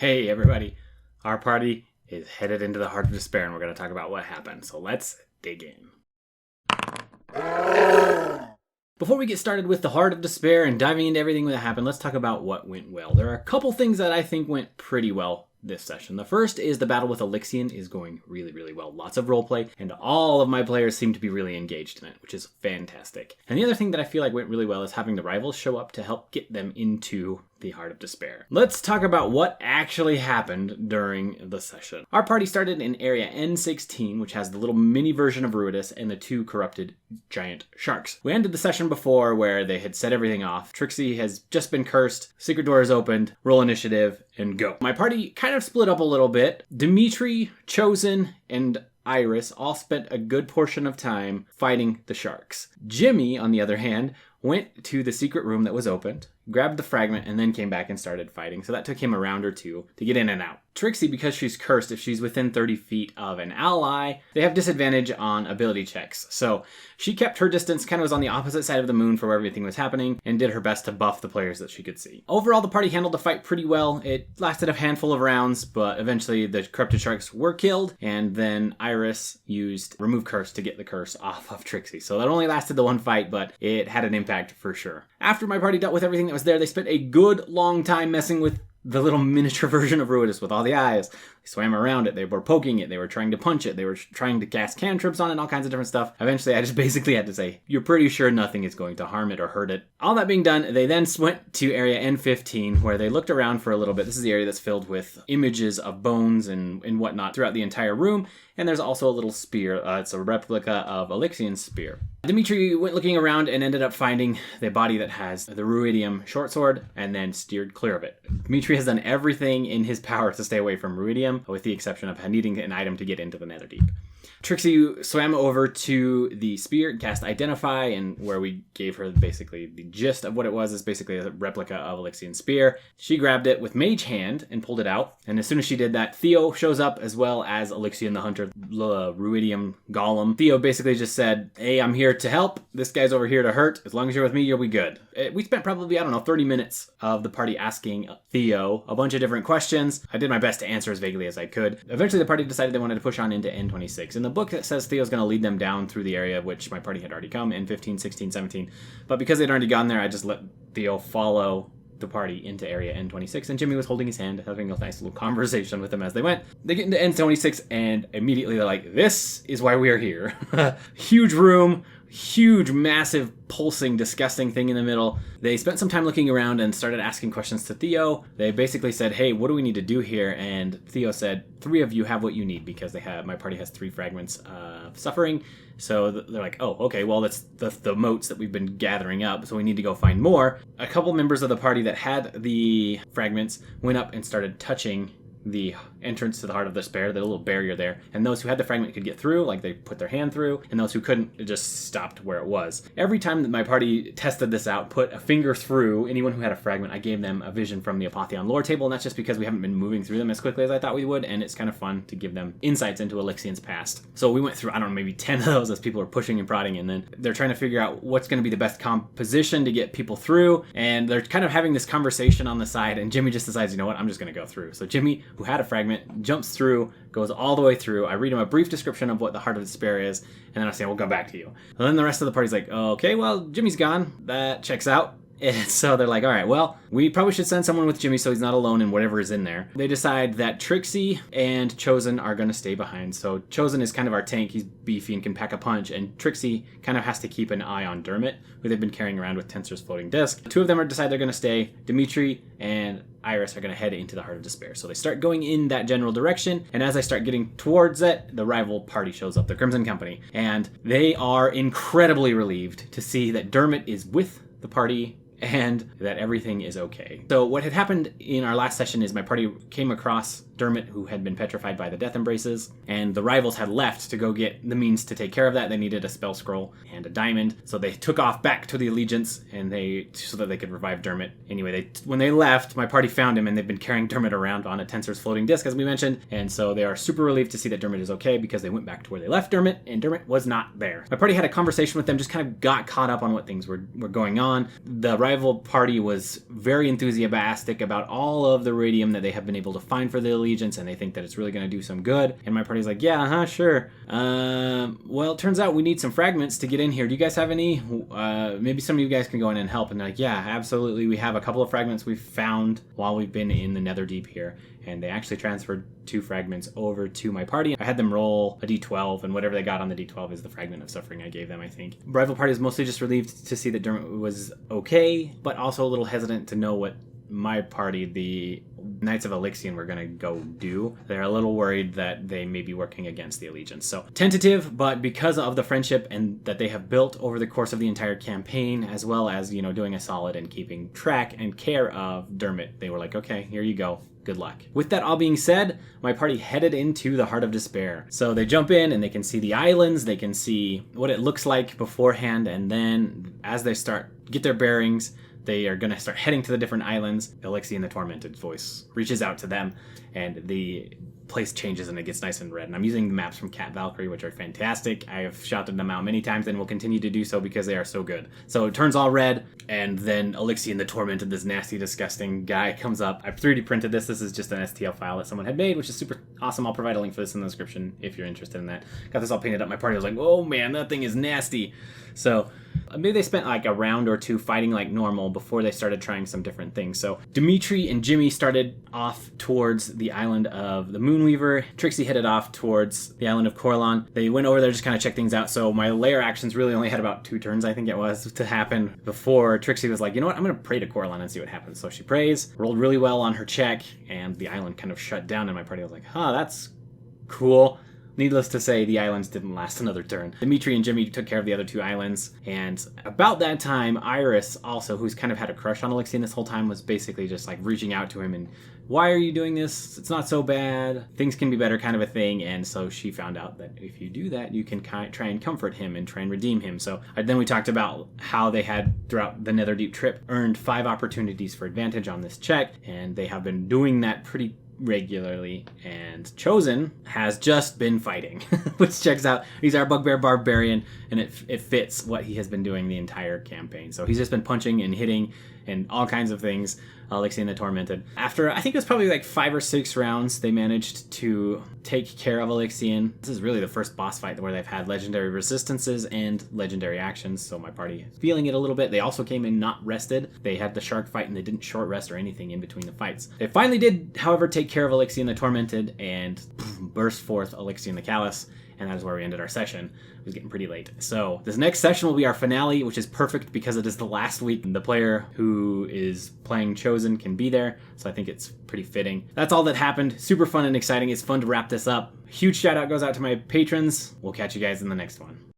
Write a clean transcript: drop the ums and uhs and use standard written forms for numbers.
Hey everybody, our party is headed into the Heart of Despair and we're going to talk about what happened, so let's dig in. Before we get started with the Heart of Despair and diving into everything that happened, let's talk about what went well. There are a couple things that I think went pretty well this session. The first is the battle with Alyxian is going really well. Lots of roleplay, and all of my players seem to be really engaged in it, which is fantastic. And the other thing that I feel like went really well is having the rivals show up to help get them into the Heart of Despair. Let's talk about what actually happened during the session. Our party started in area N16, which has the little mini version of Ruidus and the two corrupted giant sharks. We ended the session before where they had set everything off. Trixie has just been cursed, secret door is opened, roll initiative, and go. My party kind of split up a little bit. Dmitri, Chozen, and Iris all spent a good portion of time fighting the sharks. Jimmy, on the other hand, went to the secret room that was opened, grabbed the fragment, and then came back and started fighting. So that took him a round or two to get in and out. Trixie, because she's cursed, if she's within 30 feet of an ally, they have disadvantage on ability checks. So she kept her distance, kind of was on the opposite side of the moon for where everything was happening, and did her best to buff the players that she could see. Overall, the party handled the fight pretty well. It lasted a handful of rounds, but eventually the corrupted sharks were killed, and then Iris used Remove Curse to get the curse off of Trixie. So that only lasted the one fight, but it had an impact for sure. After my party dealt with everything that was there, they spent a good long time messing with the little miniature version of Ruidus with all the eyes. They swam around it, they were poking it, they were trying to punch it, they were trying to cast cantrips on it, all kinds of different stuff. Eventually, I just basically had to say, you're pretty sure nothing is going to harm it or hurt it. All that being done, they then went to area N15, where they looked around for a little bit. This is the area that's filled with images of bones and whatnot throughout the entire room, and there's also a little spear. It's a replica of Alyxian's spear. Dmitri went looking around and ended up finding the body that has the Ruidium short sword, and then steered clear of it. Dmitri has done everything in his power to stay away from Ruidium, with the exception of needing an item to get into the Netherdeep. Trixie swam over to the spear and cast Identify, and where we gave her basically the gist of what it was is basically a replica of Alyxian's spear. She grabbed it with Mage Hand and pulled it out, and as soon as she did that, Theo shows up as well as Alyxian the Hunter, the Ruidium Golem. Theo basically just said, hey, I'm here to help. This guy's over here to hurt. As long as you're with me, you'll be good. We spent probably, 30 minutes of the party asking Theo a bunch of different questions. I did my best to answer as vaguely as I could. Eventually, the party decided they wanted to push on into N26. In the book, it says Theo's going to lead them down through the area which my party had already come, N15, 16, 17. But because they'd already gone there, I just let Theo follow the party into area N26, and Jimmy was holding his hand, having a nice little conversation with them as they went. They get into N26, and immediately they're like, this is why we are here. Huge room, huge, massive, pulsing, disgusting thing in the middle. They spent some time looking around and started asking questions to Theo. They basically said, hey, what do we need to do here? And Theo said, 3 of you have what you need, because my party has 3 fragments of suffering. So they're like, oh, okay, well, that's the motes that we've been gathering up, so we need to go find more. A couple members of the party that had the fragments went up and started touching the entrance to the Heart of Despair, the little barrier there, and those who had the fragment could get through, like they put their hand through, and those who couldn't, it just stopped where it was. Every time that my party tested this out, put a finger through anyone who had a fragment, I gave them a vision from the Apotheon lore table, and that's just because we haven't been moving through them as quickly as I thought we would, and it's kind of fun to give them insights into Alyxian's past. So we went through, maybe 10 of those as people were pushing and prodding, and then they're trying to figure out what's going to be the best composition to get people through, and they're kind of having this conversation on the side, and Jimmy just decides, you know what, I'm just going to go through. So Jimmy, who had a fragment, jumps through, goes all the way through. I read him a brief description of what the Heart of Despair is, and then I say, we'll go back to you. And then the rest of the party's like, okay, well, Jimmy's gone. That checks out. And so they're like, all right, well, we probably should send someone with Jimmy so he's not alone in whatever is in there. They decide that Trixie and Chozen are going to stay behind. So Chozen is kind of our tank. He's beefy and can pack a punch. And Trixie kind of has to keep an eye on Dermot, who they've been carrying around with Tensor's floating disc. 2 of them decide they're going to stay. Dmitri and Iris are going to head into the Heart of Despair. So they start going in that general direction. And as I start getting towards it, the rival party shows up, the Crimson Company. And they are incredibly relieved to see that Dermot is with the party and that everything is okay. So what had happened in our last session is my party came across Dermot, who had been petrified by the death embraces, and the rivals had left to go get the means to take care of that. They needed a spell scroll and a diamond, so they took off back to the Allegiance, and so that they could revive Dermot. Anyway, when they left, my party found him, and they've been carrying Dermot around on a Tensor's floating disc, as we mentioned, and so they are super relieved to see that Dermot is okay, because they went back to where they left Dermot, and Dermot was not there. My party had a conversation with them, just kind of got caught up on what things were going on. The rival party was very enthusiastic about all of the radium that they have been able to find for the Allegiance, and they think that it's really going to do some good. And my party's like, yeah, sure. Well, it turns out we need some fragments to get in here. Do you guys have any? Maybe some of you guys can go in and help. And they're like, yeah, absolutely. We have a couple of fragments we've found while we've been in the Netherdeep here. And they actually transferred 2 fragments over to my party. I had them roll a d12, and whatever they got on the d12 is the fragment of suffering I gave them, I think. Rival party is mostly just relieved to see that Dermot was okay, but also a little hesitant to know what my party, the Knights of Alyxian, were going to go do. They're a little worried that they may be working against the Allegiance. So tentative, but because of the friendship and that they have built over the course of the entire campaign, as well as, doing a solid and keeping track and care of Dermot, they were like, okay, here you go. Good luck. With that all being said, my party headed into the Heart of Despair. So they jump in and they can see the islands, they can see what it looks like beforehand, and then as they get their bearings, they are going to start heading to the different islands. Alyxian the Tormented voice reaches out to them, and the place changes and it gets nice and red. And I'm using the maps from Cat Valkyrie, which are fantastic. I have shouted them out many times and will continue to do so because they are so good. So it turns all red, and then Alyxian the Tormented, this nasty, disgusting guy, comes up. I've 3D printed this. This is just an STL file that someone had made, which is super awesome. I'll provide a link for this in the description if you're interested in that. Got this all painted up. My party was like, oh man, that thing is nasty. So maybe they spent like a round or 2 fighting like normal before they started trying some different things. So Dmitri and Jimmy started off towards the island of the Moonweaver. Trixie headed off towards the island of Corlon. They went over there just kind of check things out. So my lair actions really only had about 2 turns, I think it was, to happen before Trixie was like, you know what, I'm going to pray to Corlon and see what happens. So she prays, rolled really well on her check, and the island kind of shut down, and my party was like, that's cool. Needless to say, the islands didn't last another turn. Dmitri and Jimmy took care of the other 2 islands, and about that time, Iris, also, who's kind of had a crush on Alyxian this whole time, was basically just like reaching out to him and, why are you doing this? It's not so bad. Things can be better, kind of a thing. And so she found out that if you do that, you can try and comfort him and try and redeem him. So then we talked about how they had, throughout the Netherdeep trip, earned 5 opportunities for advantage on this check, and they have been doing that pretty regularly, and Chozen has just been fighting, which checks out. He's our bugbear barbarian, and it fits what he has been doing the entire campaign. So he's just been punching and hitting and all kinds of things. Alyxian the Tormented. After, I think it was probably like 5 or 6 rounds, they managed to take care of Alyxian. This is really the first boss fight where they've had legendary resistances and legendary actions, so my party is feeling it a little bit. They also came in not rested. They had the shark fight and they didn't short rest or anything in between the fights. They finally did, however, take care of Alyxian the Tormented and burst forth Alyxian the Callous, and that is where we ended our session. It was getting pretty late. So this next session will be our finale, which is perfect because it is the last week. The player who is playing Chozen can be there, so I think it's pretty fitting. That's all that happened. Super fun and exciting. It's fun to wrap this up. Huge shout out goes out to my patrons. We'll catch you guys in the next one.